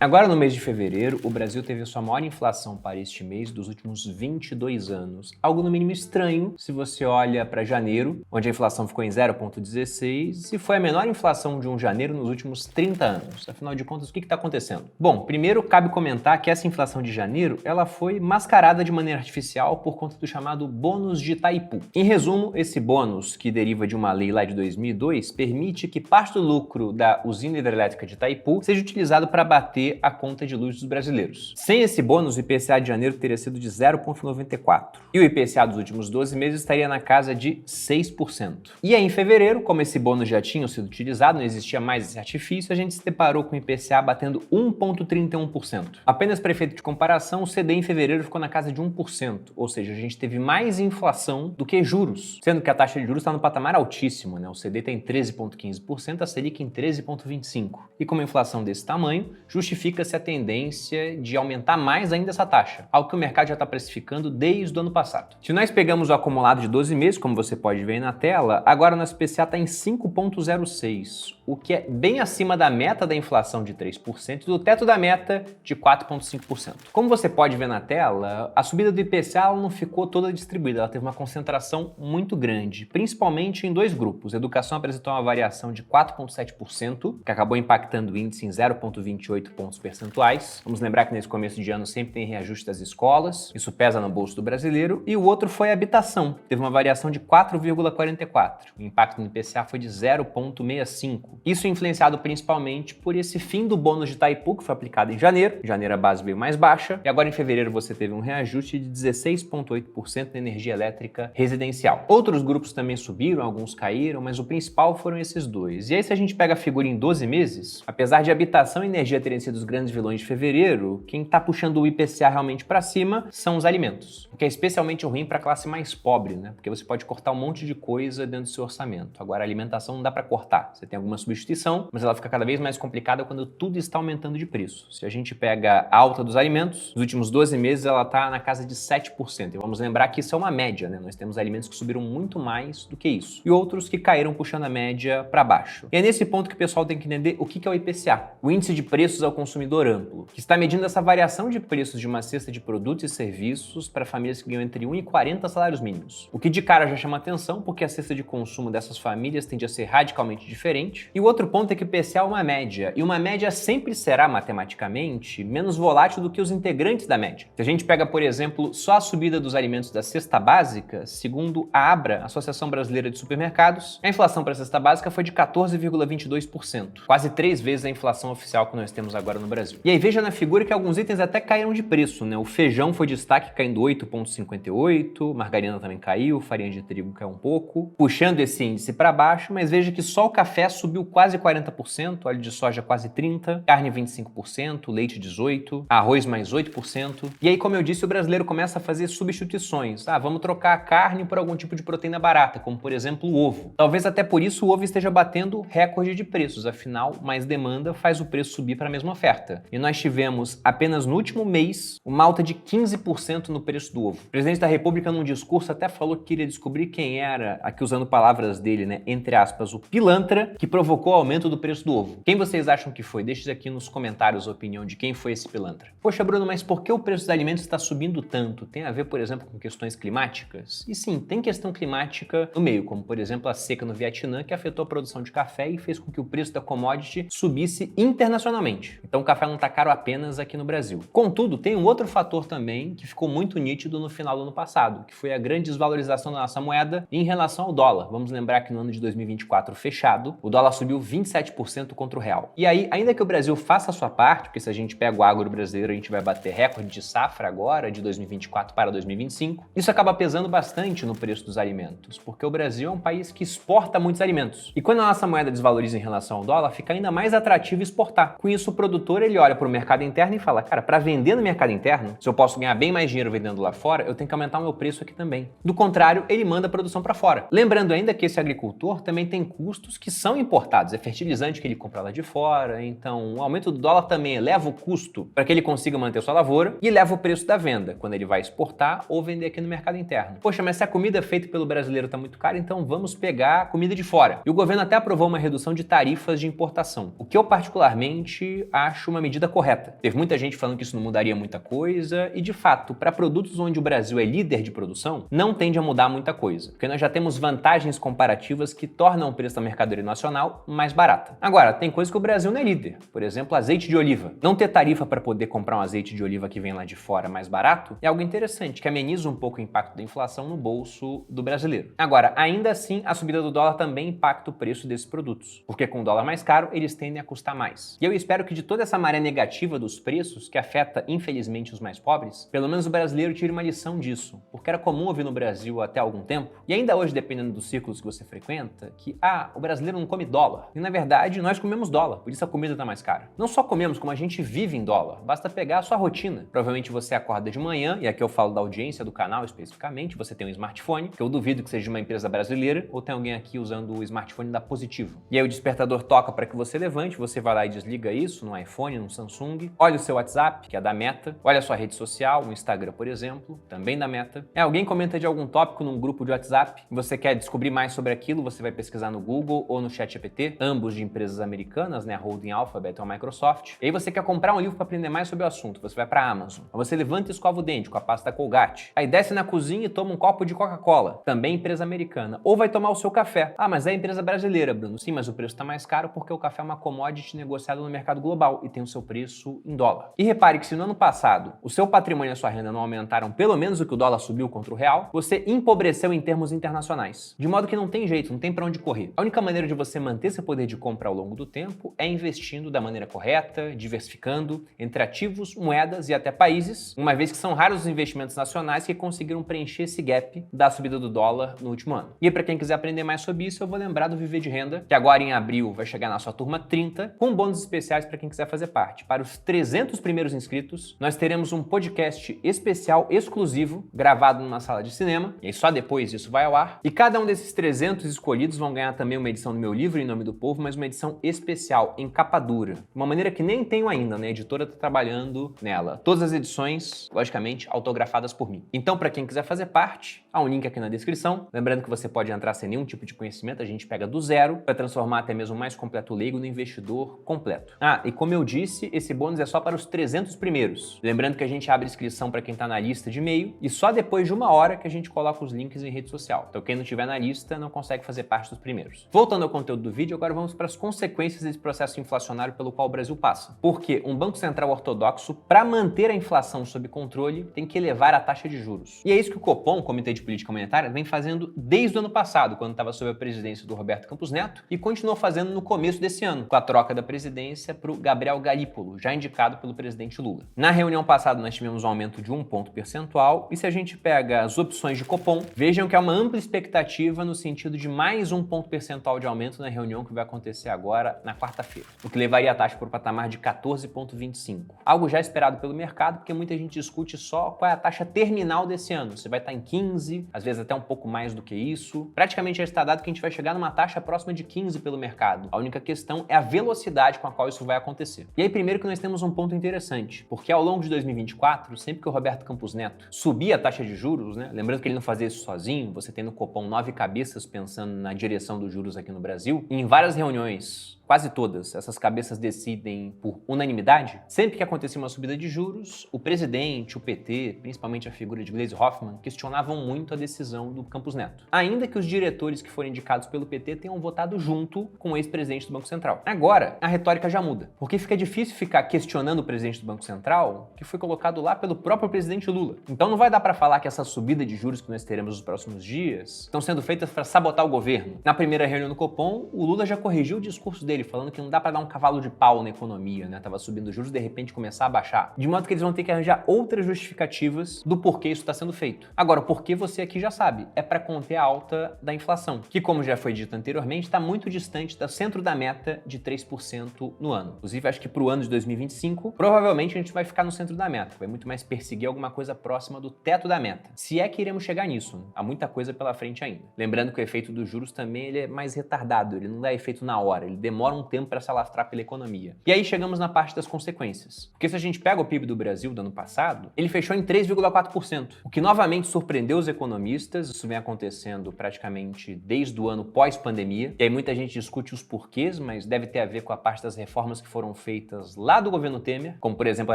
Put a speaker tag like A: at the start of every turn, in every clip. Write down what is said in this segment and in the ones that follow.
A: Agora, no mês de fevereiro, o Brasil teve a sua maior inflação para este mês dos últimos 22 anos. Algo no mínimo estranho se você olha para janeiro, onde a inflação ficou em 0,16 e foi a menor inflação de um janeiro nos últimos 30 anos. Afinal de contas, o que está acontecendo? Bom, primeiro cabe comentar que essa inflação de janeiro ela foi mascarada de maneira artificial por conta do chamado bônus de Itaipu. Em resumo, esse bônus, que deriva de uma lei lá de 2002, permite que parte do lucro da usina hidrelétrica de Itaipu seja utilizado para bater a conta de luz dos brasileiros. Sem esse bônus, o IPCA de janeiro teria sido de 0,94. E o IPCA dos últimos 12 meses estaria na casa de 6%. E aí, em fevereiro, como esse bônus já tinha sido utilizado, não existia mais esse artifício, a gente se deparou com o IPCA batendo 1,31%. Apenas para efeito de comparação, o CDI em fevereiro ficou na casa de 1%, ou seja, a gente teve mais inflação do que juros, sendo que a taxa de juros está no patamar altíssimo, né? O CDI está em 13,15%, a Selic em 13,25%. E com uma inflação desse tamanho, justifica-se a tendência de aumentar mais ainda essa taxa, algo que o mercado já está precificando desde o ano passado. Se nós pegamos o acumulado de 12 meses, como você pode ver aí na tela, agora o nosso IPCA está em 5,06, o que é bem acima da meta da inflação de 3% e do teto da meta de 4,5%. Como você pode ver na tela, a subida do IPCA ela não ficou toda distribuída, ela teve uma concentração muito grande, principalmente em dois grupos. A educação apresentou uma variação de 4,7%, que acabou impactando o índice em 0,28 pontos percentuais. Vamos lembrar que nesse começo de ano sempre tem reajuste das escolas, isso pesa no bolso do brasileiro. E o outro foi a habitação, teve uma variação de 4,44%. O impacto no IPCA foi de 0,65%. Isso influenciado principalmente por esse fim do bônus de Itaipu, que foi aplicado em janeiro. Em janeiro a base veio mais baixa. E agora em fevereiro você teve um reajuste de 16,8% na energia elétrica residencial. Outros grupos também subiram, alguns caíram, mas o principal foram esses dois. E aí se a gente pega a figura em 12 meses, apesar de habitação e energia terem sido os grandes vilões de fevereiro, quem está puxando o IPCA realmente para cima são os alimentos, o que é especialmente ruim para a classe mais pobre, né? Porque você pode cortar um monte de coisa dentro do seu orçamento. Agora a alimentação não dá para cortar, você tem alguma substituição, mas ela fica cada vez mais complicada quando tudo está aumentando de preço. Se a gente pega a alta dos alimentos, nos últimos 12 meses ela está na casa de 7%. E vamos lembrar que isso é uma média, né? Nós temos alimentos que subiram muito mais do que isso e outros que caíram puxando a média para baixo. E é nesse ponto que o pessoal tem que entender o que é o IPCA, o índice de preços ao consumidor amplo, que está medindo essa variação de preços de uma cesta de produtos e serviços para famílias que ganham entre 1 e 40 salários mínimos. O que de cara já chama atenção, porque a cesta de consumo dessas famílias tende a ser radicalmente diferente. E o outro ponto é que o IPCA é uma média, e uma média sempre será, matematicamente, menos volátil do que os integrantes da média. Se a gente pega, por exemplo, só a subida dos alimentos da cesta básica, segundo a ABRA, Associação Brasileira de Supermercados, a inflação para a cesta básica foi de 14,22%, quase 3 vezes a inflação oficial que nós temos agora no Brasil. E aí veja na figura que alguns itens até caíram de preço, né? O feijão foi destaque caindo 8,58%, margarina também caiu, farinha de trigo caiu um pouco, puxando esse índice para baixo, mas veja que só o café subiu quase 40%, óleo de soja quase 30%, carne 25%, leite 18%, arroz mais 8%. E aí, como eu disse, o brasileiro começa a fazer substituições. Vamos trocar a carne por algum tipo de proteína barata, como por exemplo o ovo. Talvez até por isso o ovo esteja batendo recorde de preços, afinal, mais demanda faz o preço subir para a mesma oferta. E nós tivemos, apenas no último mês, uma alta de 15% no preço do ovo. O presidente da República, num discurso, até falou que queria descobrir quem era, aqui usando palavras dele, né, entre aspas, o pilantra que provocou o aumento do preço do ovo. Quem vocês acham que foi? Deixe aqui nos comentários a opinião de quem foi esse pilantra. Poxa, Bruno, mas por que o preço dos alimentos está subindo tanto? Tem a ver, por exemplo, com questões climáticas? E sim, tem questão climática no meio, como por exemplo a seca no Vietnã, que afetou a produção de café e fez com que o preço da commodity subisse internacionalmente. Então o café não está caro apenas aqui no Brasil. Contudo, tem um outro fator também que ficou muito nítido no final do ano passado, que foi a grande desvalorização da nossa moeda em relação ao dólar. Vamos lembrar que no ano de 2024 fechado, o dólar subiu 27% contra o real. E aí, ainda que o Brasil faça a sua parte, porque se a gente pega o agro brasileiro, a gente vai bater recorde de safra agora, de 2024 para 2025, isso acaba pesando bastante no preço dos alimentos, porque o Brasil é um país que exporta muitos alimentos. E quando a nossa moeda desvaloriza em relação ao dólar, fica ainda mais atrativo exportar. Com isso, o produtor ele olha para o mercado interno e fala, cara, para vender no mercado interno, se eu posso ganhar bem mais dinheiro vendendo lá fora, eu tenho que aumentar o meu preço aqui também. Do contrário, ele manda a produção para fora. Lembrando ainda que esse agricultor também tem custos que são importados, é fertilizante que ele compra lá de fora, então o aumento do dólar também eleva o custo para que ele consiga manter sua lavoura e eleva o preço da venda, quando ele vai exportar ou vender aqui no mercado interno. Poxa, mas se a comida feita pelo brasileiro está muito cara, então vamos pegar comida de fora. E o governo até aprovou uma redução de tarifas de importação, o que eu particularmente acho acho uma medida correta. Teve muita gente falando que isso não mudaria muita coisa e, de fato, para produtos onde o Brasil é líder de produção, não tende a mudar muita coisa, porque nós já temos vantagens comparativas que tornam o preço da mercadoria nacional mais barata. Agora, tem coisa que o Brasil não é líder. Por exemplo, azeite de oliva. Não ter tarifa para poder comprar um azeite de oliva que vem lá de fora mais barato é algo interessante, que ameniza um pouco o impacto da inflação no bolso do brasileiro. Agora, ainda assim, a subida do dólar também impacta o preço desses produtos, porque com o dólar mais caro, eles tendem a custar mais. E eu espero que de toda essa maré negativa dos preços, que afeta infelizmente os mais pobres, pelo menos o brasileiro tire uma lição disso, porque era comum ouvir no Brasil até algum tempo, e ainda hoje, dependendo dos círculos que você frequenta, que o brasileiro não come dólar. E na verdade, nós comemos dólar, por isso a comida tá mais cara. Não só comemos, como a gente vive em dólar. Basta pegar a sua rotina. Provavelmente você acorda de manhã, e aqui eu falo da audiência do canal especificamente, você tem um smartphone, que eu duvido que seja de uma empresa brasileira, ou tem alguém aqui usando o smartphone da Positivo. E aí o despertador toca para que você levante, você vai lá e desliga isso no iPhone, no Samsung, olha o seu WhatsApp, que é da Meta, olha a sua rede social, o Instagram, por exemplo, também da Meta. Alguém comenta de algum tópico num grupo de WhatsApp, e você quer descobrir mais sobre aquilo, você vai pesquisar no Google ou no ChatGPT, ambos de empresas americanas, né, a Holding Alphabet ou a Microsoft. E aí você quer comprar um livro para aprender mais sobre o assunto, você vai para a Amazon. Aí você levanta e escova o dente com a pasta Colgate. Aí desce na cozinha e toma um copo de Coca-Cola, também empresa americana. Ou vai tomar o seu café. Mas é empresa brasileira, Bruno. Sim, mas o preço está mais caro porque o café é uma commodity negociada no mercado global e tem o seu preço em dólar. E repare que se no ano passado o seu patrimônio e a sua renda não aumentaram pelo menos o que o dólar subiu contra o real, você empobreceu em termos internacionais. De modo que não tem jeito, não tem para onde correr. A única maneira de você manter seu poder de compra ao longo do tempo é investindo da maneira correta, diversificando entre ativos, moedas e até países, uma vez que são raros os investimentos nacionais que conseguiram preencher esse gap da subida do dólar no último ano. E para quem quiser aprender mais sobre isso, eu vou lembrar do Viver de Renda, que agora em abril vai chegar na sua turma 30, com bônus especiais para quem quiser fazer parte. Para os 300 primeiros inscritos, nós teremos um podcast especial exclusivo, gravado numa sala de cinema, e aí só depois isso vai ao ar. E cada um desses 300 escolhidos vão ganhar também uma edição do meu livro, Em Nome do Povo, mas uma edição especial, em capa dura. Uma maneira que nem tenho ainda, né? A editora está trabalhando nela. Todas as edições, logicamente, autografadas por mim. Então, para quem quiser fazer parte, há um link aqui na descrição. Lembrando que você pode entrar sem nenhum tipo de conhecimento, a gente pega do zero para transformar até mesmo o mais completo leigo no investidor completo. E como eu disse, esse bônus é só para os 300 primeiros. Lembrando que a gente abre inscrição para quem está na lista de e-mail e só depois de 1 hora que a gente coloca os links em rede social. Então quem não estiver na lista não consegue fazer parte dos primeiros. Voltando ao conteúdo do vídeo, agora vamos para as consequências desse processo inflacionário pelo qual o Brasil passa. Porque um Banco Central ortodoxo, para manter a inflação sob controle, tem que elevar a taxa de juros. E é isso que o Copom, o Comitê de Política Monetária, vem fazendo desde o ano passado, quando estava sob a presidência do Roberto Campos Neto, e continuou fazendo no começo desse ano, com a troca da presidência para o Gabriel Galípolo, já indicado pelo presidente Lula. Na reunião passada, nós tivemos um aumento de 1 ponto percentual, e se a gente pega as opções de Copom, vejam que há uma ampla expectativa no sentido de mais 1 ponto percentual de aumento na reunião que vai acontecer agora na quarta-feira, o que levaria a taxa para o patamar de 14,25. Algo já esperado pelo mercado, porque muita gente discute só qual é a taxa terminal desse ano. Você vai estar em 15, às vezes até um pouco mais do que isso. Praticamente já está dado que a gente vai chegar numa taxa próxima de 15 pelo mercado. A única questão é a velocidade com a qual isso vai acontecer. E aí, primeiro que nós temos um ponto interessante, porque ao longo de 2024, sempre que o Roberto Campos Neto subia a taxa de juros, né? Lembrando que ele não fazia isso sozinho, você tem no Copom 9 cabeças pensando na direção dos juros aqui no Brasil, e em várias reuniões, quase todas, essas cabeças decidem por unanimidade. Sempre que acontecia uma subida de juros, o presidente, o PT, principalmente a figura de Gleisi Hoffmann, questionavam muito a decisão do Campos Neto. Ainda que os diretores que foram indicados pelo PT tenham votado junto com o ex-presidente do Banco Central. Agora, a retórica já muda, porque fica difícil ficar questionando o presidente do Banco Central, que foi colocado lá pelo próprio presidente Lula. Então não vai dar para falar que essa subida de juros que nós teremos nos próximos dias estão sendo feitas para sabotar o governo. Na primeira reunião do Copom, o Lula já corrigiu o discurso dele, falando que não dá para dar um cavalo de pau na economia, né? Tava subindo os juros e de repente começar a baixar. De modo que eles vão ter que arranjar outras justificativas do porquê isso está sendo feito. Agora, o porquê você aqui já sabe, é para conter a alta da inflação, que como já foi dito anteriormente, está muito distante do centro da meta de 3% no ano. Inclusive, acho que para o ano de 2025, provavelmente a gente vai ficar no centro da meta, vai muito mais perseguir alguma coisa próxima do teto da meta. Se é que iremos chegar nisso, né? Há muita coisa pela frente ainda. Lembrando que o efeito dos juros também ele é mais retardado, ele não dá efeito na hora, ele demora demora um tempo para se alastrar pela economia. E aí chegamos na parte das consequências. Porque se a gente pega o PIB do Brasil do ano passado, ele fechou em 3,4%, o que novamente surpreendeu os economistas. Isso vem acontecendo praticamente desde o ano pós-pandemia. E aí muita gente discute os porquês, mas deve ter a ver com a parte das reformas que foram feitas lá do governo Temer, como por exemplo a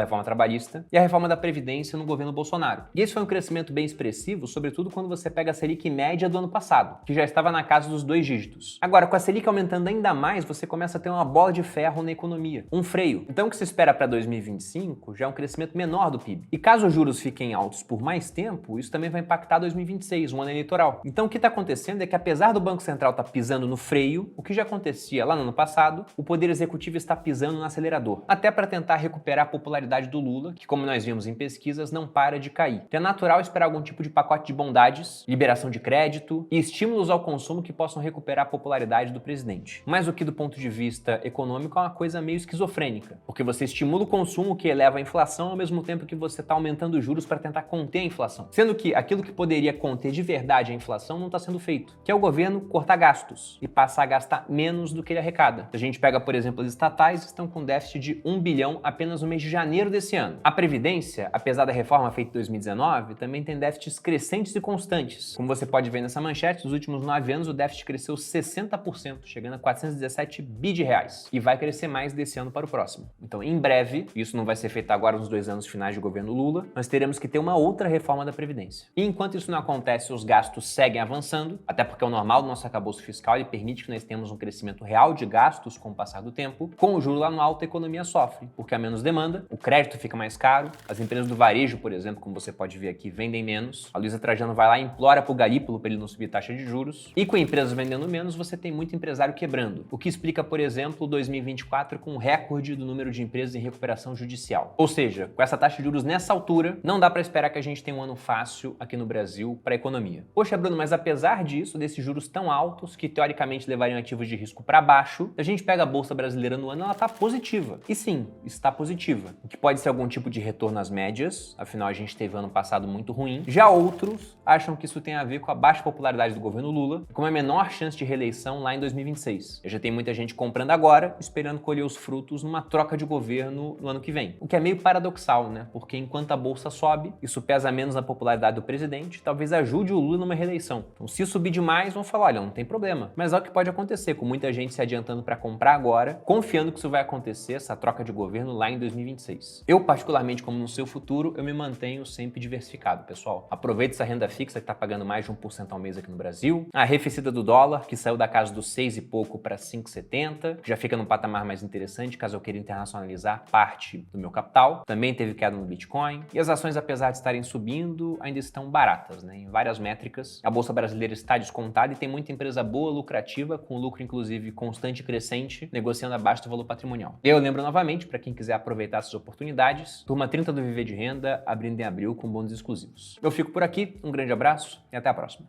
A: reforma trabalhista e a reforma da Previdência no governo Bolsonaro. E esse foi um crescimento bem expressivo, sobretudo quando você pega a Selic média do ano passado, que já estava na casa dos 2 dígitos. Agora, com a Selic aumentando ainda mais, você começa a ter uma bola de ferro na economia, um freio. Então o que se espera para 2025 já é um crescimento menor do PIB. E caso os juros fiquem altos por mais tempo, isso também vai impactar 2026, um ano eleitoral. Então o que está acontecendo é que apesar do Banco Central estar pisando no freio, o que já acontecia lá no ano passado, o Poder Executivo está pisando no acelerador, até para tentar recuperar a popularidade do Lula, que como nós vimos em pesquisas, não para de cair. Então é natural esperar algum tipo de pacote de bondades, liberação de crédito e estímulos ao consumo que possam recuperar a popularidade do presidente. Mas o que do ponto de vista econômico é uma coisa meio esquizofrênica, porque você estimula o consumo que eleva a inflação ao mesmo tempo que você está aumentando os juros para tentar conter a inflação. Sendo que aquilo que poderia conter de verdade a inflação não está sendo feito, que é o governo cortar gastos e passar a gastar menos do que ele arrecada. Se a gente pega, por exemplo, as estatais, estão com déficit de 1 bilhão apenas no mês de janeiro desse ano. A Previdência, apesar da reforma feita em 2019, também tem déficits crescentes e constantes. Como você pode ver nessa manchete, nos últimos 9 anos o déficit cresceu 60%, chegando a 417 bi de reais. E vai crescer mais desse ano para o próximo. Então, em breve, isso não vai ser feito agora nos 2 anos finais de governo Lula, nós teremos que ter uma outra reforma da Previdência. E enquanto isso não acontece, os gastos seguem avançando, até porque o normal do nosso arcabouço fiscal ele permite que nós tenhamos um crescimento real de gastos com o passar do tempo. Com o juro lá no alto, a economia sofre, porque há menos demanda, o crédito fica mais caro, as empresas do varejo, por exemplo, como você pode ver aqui, vendem menos. A Luísa Trajano vai lá e implora pro Galípolo para ele não subir taxa de juros. E com empresas vendendo menos, você tem muito empresário quebrando, o que explica, por exemplo, 2024 com um recorde do número de empresas em recuperação judicial. Ou seja, com essa taxa de juros nessa altura, não dá para esperar que a gente tenha um ano fácil aqui no Brasil para a economia. Poxa, Bruno, mas apesar disso, desses juros tão altos que teoricamente levariam ativos de risco para baixo, a gente pega a bolsa brasileira no ano, ela está positiva. E sim, está positiva, o que pode ser algum tipo de retorno às médias, afinal a gente teve ano passado muito ruim. Já outros acham que isso tem a ver com a baixa popularidade do governo Lula e com uma menor chance de reeleição lá em 2026. Já tem muita gente comprando agora, esperando colher os frutos numa troca de governo no ano que vem. O que é meio paradoxal, né? Porque enquanto a bolsa sobe, isso pesa menos na popularidade do presidente, talvez ajude o Lula numa reeleição. Então, se subir demais, vão falar, olha, não tem problema. Mas é o que pode acontecer, com muita gente se adiantando para comprar agora, confiando que isso vai acontecer, essa troca de governo lá em 2026. Eu, particularmente, como no seu futuro, eu me mantenho sempre diversificado, pessoal. Aproveite essa renda fixa que está pagando mais de 1% ao mês aqui no Brasil. A arrefecida do dólar, que saiu da casa dos 6 e pouco para 5,70, já fica num patamar mais interessante caso eu queira internacionalizar parte do meu capital. Também teve queda no Bitcoin. E as ações, apesar de estarem subindo, ainda estão baratas, né? Em várias métricas. A bolsa brasileira está descontada e tem muita empresa boa, lucrativa, com lucro inclusive constante e crescente, negociando abaixo do valor patrimonial. E eu lembro novamente, para quem quiser aproveitar essas oportunidades, turma 30 do Viver de Renda, abrindo em abril com bônus exclusivos. Eu fico por aqui, um grande abraço e até a próxima.